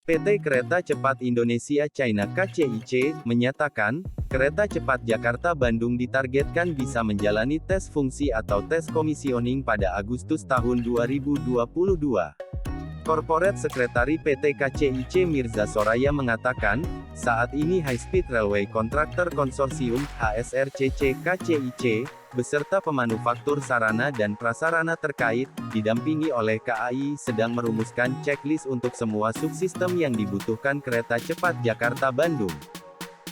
PT Kereta Cepat Indonesia China (KCIC) menyatakan, kereta cepat Jakarta-Bandung ditargetkan bisa menjalani tes fungsi atau tes komisioning pada Agustus tahun 2022. Corporate Secretary PT KCIC Mirza Soraya mengatakan, saat ini High Speed Railway Contractor Consortium (HSRCC) KCIC, beserta pemanufaktur sarana dan prasarana terkait, didampingi oleh KAI sedang merumuskan checklist untuk semua subsistem yang dibutuhkan kereta cepat Jakarta-Bandung.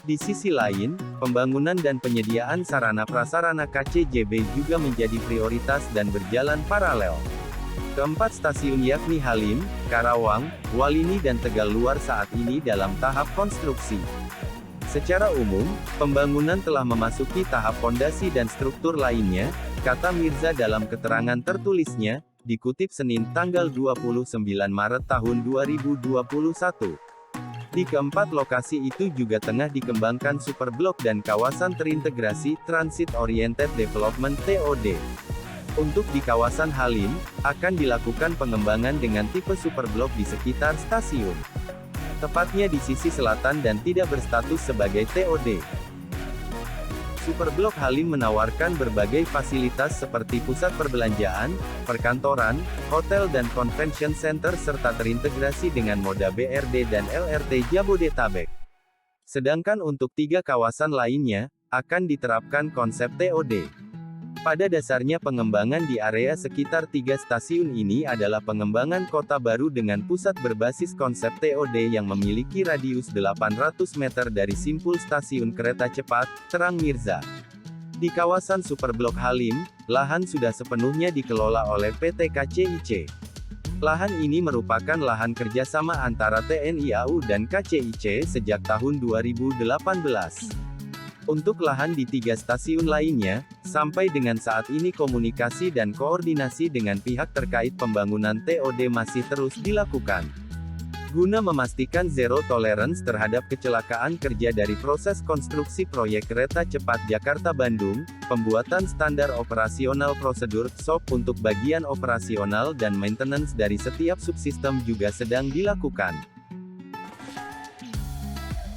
Di sisi lain, pembangunan dan penyediaan sarana prasarana KCJB juga menjadi prioritas dan berjalan paralel. Keempat stasiun yakni Halim, Karawang, Walini dan Tegal Luar saat ini dalam tahap konstruksi. Secara umum, pembangunan telah memasuki tahap fondasi dan struktur lainnya, kata Mirza dalam keterangan tertulisnya, dikutip Senin tanggal 29 Maret tahun 2021. Di keempat lokasi itu juga tengah dikembangkan superblok dan kawasan terintegrasi Transit Oriented Development (TOD). Untuk di kawasan Halim, akan dilakukan pengembangan dengan tipe superblok di sekitar stasiun. Tepatnya di sisi selatan dan tidak berstatus sebagai TOD. Superblok Halim menawarkan berbagai fasilitas seperti pusat perbelanjaan, perkantoran, hotel dan convention center serta terintegrasi dengan moda BRT dan LRT Jabodetabek. Sedangkan untuk 3 kawasan lainnya, akan diterapkan konsep TOD. Pada dasarnya pengembangan di area sekitar 3 stasiun ini adalah pengembangan kota baru dengan pusat berbasis konsep TOD yang memiliki radius 800 meter dari simpul stasiun kereta cepat, terang Mirza. Di kawasan Superblok Halim, lahan sudah sepenuhnya dikelola oleh PT KCIC. Lahan ini merupakan lahan kerjasama antara TNI AU dan KCIC sejak tahun 2018. Untuk lahan di 3 stasiun lainnya, sampai dengan saat ini komunikasi dan koordinasi dengan pihak terkait pembangunan TOD masih terus dilakukan. Guna memastikan zero tolerance terhadap kecelakaan kerja dari proses konstruksi proyek kereta cepat Jakarta-Bandung, pembuatan standar operasional prosedur (SOP) untuk bagian operasional dan maintenance dari setiap subsistem juga sedang dilakukan.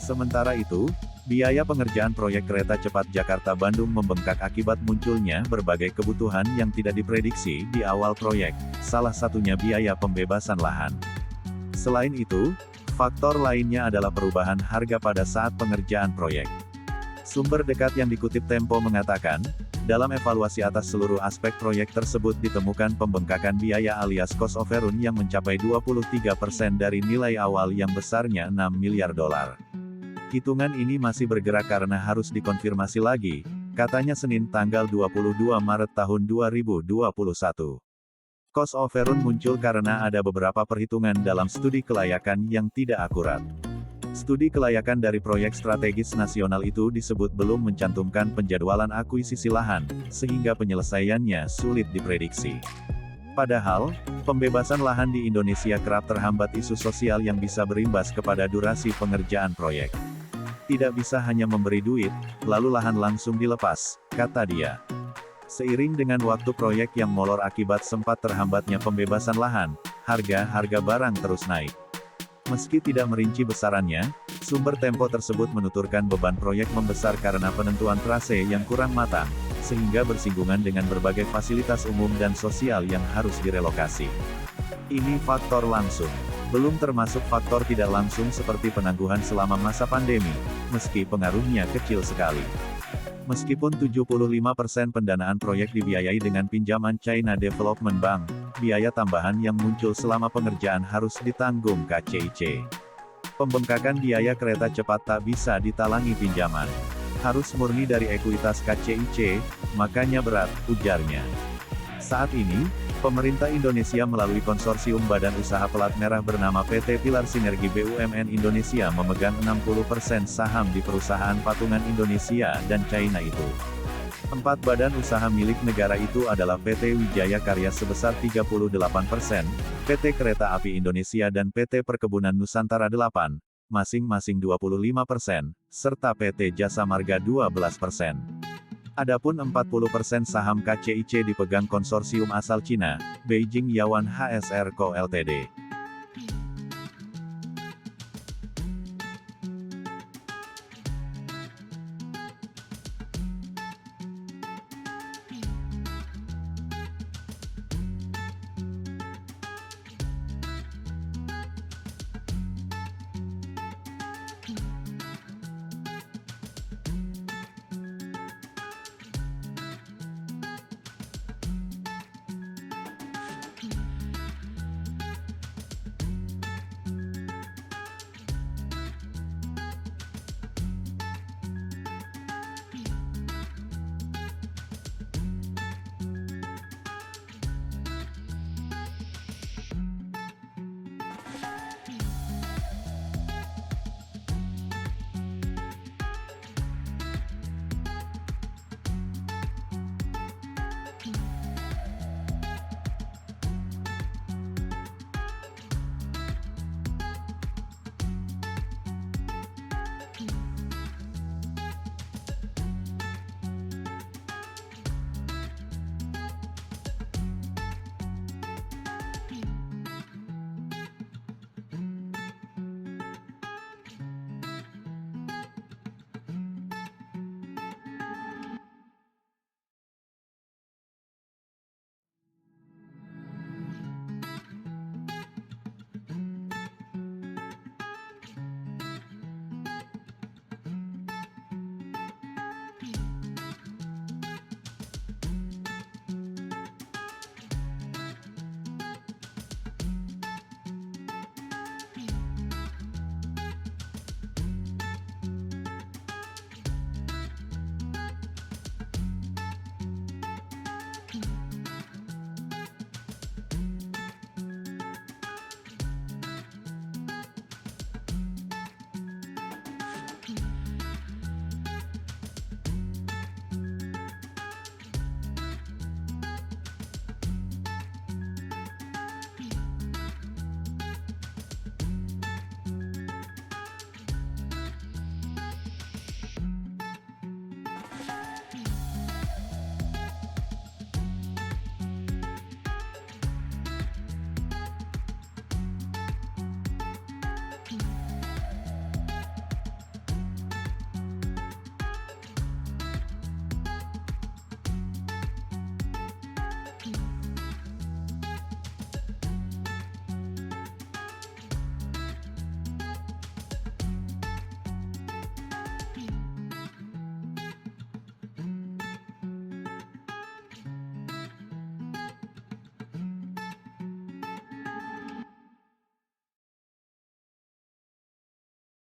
Sementara itu, biaya pengerjaan proyek kereta cepat Jakarta-Bandung membengkak akibat munculnya berbagai kebutuhan yang tidak diprediksi di awal proyek, salah satunya biaya pembebasan lahan. Selain itu, faktor lainnya adalah perubahan harga pada saat pengerjaan proyek. Sumber dekat yang dikutip Tempo mengatakan, dalam evaluasi atas seluruh aspek proyek tersebut ditemukan pembengkakan biaya alias cost overrun yang mencapai 23% dari nilai awal yang besarnya $6 miliar. Hitungan ini masih bergerak karena harus dikonfirmasi lagi, katanya Senin tanggal 22 Maret tahun 2021. Cost overrun muncul karena ada beberapa perhitungan dalam studi kelayakan yang tidak akurat. Studi kelayakan dari proyek strategis nasional itu disebut belum mencantumkan penjadwalan akuisisi lahan, sehingga penyelesaiannya sulit diprediksi. Padahal, pembebasan lahan di Indonesia kerap terhambat isu sosial yang bisa berimbas kepada durasi pengerjaan proyek. Tidak bisa hanya memberi duit, lalu lahan langsung dilepas, kata dia. Seiring dengan waktu proyek yang molor akibat sempat terhambatnya pembebasan lahan, harga barang terus naik. Meski tidak merinci besarannya, sumber Tempo tersebut menuturkan beban proyek membesar karena penentuan trase yang kurang matang, sehingga bersinggungan dengan berbagai fasilitas umum dan sosial yang harus direlokasi. Ini faktor langsung. Belum termasuk faktor tidak langsung seperti penangguhan selama masa pandemi, meski pengaruhnya kecil sekali. Meskipun 75% pendanaan proyek dibiayai dengan pinjaman China Development Bank, biaya tambahan yang muncul selama pengerjaan harus ditanggung KCIC. Pembengkakan biaya kereta cepat tak bisa ditalangi pinjaman. Harus murni dari ekuitas KCIC, makanya berat, ujarnya. Saat ini, pemerintah Indonesia melalui konsorsium badan usaha pelat merah bernama PT Pilar Sinergi BUMN Indonesia memegang 60% saham di perusahaan patungan Indonesia dan China itu. 4 badan usaha milik negara itu adalah PT Wijaya Karya sebesar 38%, PT Kereta Api Indonesia dan PT Perkebunan Nusantara 8, masing-masing 25%, serta PT Jasa Marga 12%. Adapun 40% saham KCIC dipegang konsorsium asal Cina, Beijing Yawan HSR Co Ltd.